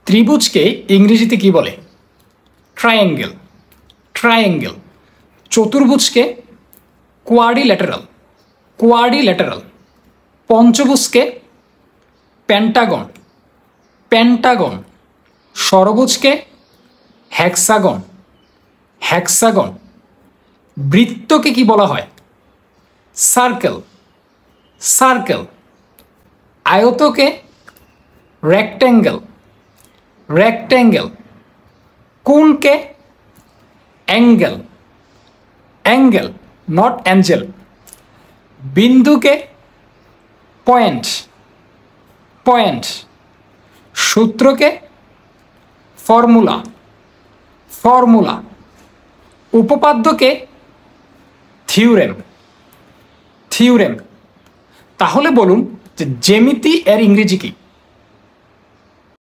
ত্রিভুজকে ইংরেজিতে কি বলে? ট্রায়াঙ্গেল। ট্রায়াঙ্গেল। চতুর্ভুজকে কোয়াড্রিল্যাটারাল। কোয়াড্রিল্যাটারাল। পঞ্চভুজকে পেন্টাগন। পেন্টাগন। ষড়ভুজকে হেক্সাগন। হেক্সাগন। বৃত্তকে কি বলা হয়? সার্কেল। সার্কেল। আয়তকে রেক্ট্যাঙ্গেল। রেক্ট্যাঙ্গেল। কোণকে অ্যাঙ্গেল। Angle, not angel. বিন্দুকে পয়েন্ট। পয়েন্ট। সূত্রকে ফর্মুলা। ফর্মুলা। উপপাদ্যকে থিওরেম। থিওরেম। তাহলে বলুন যে জ্যামিতি এর ইংরেজি কি?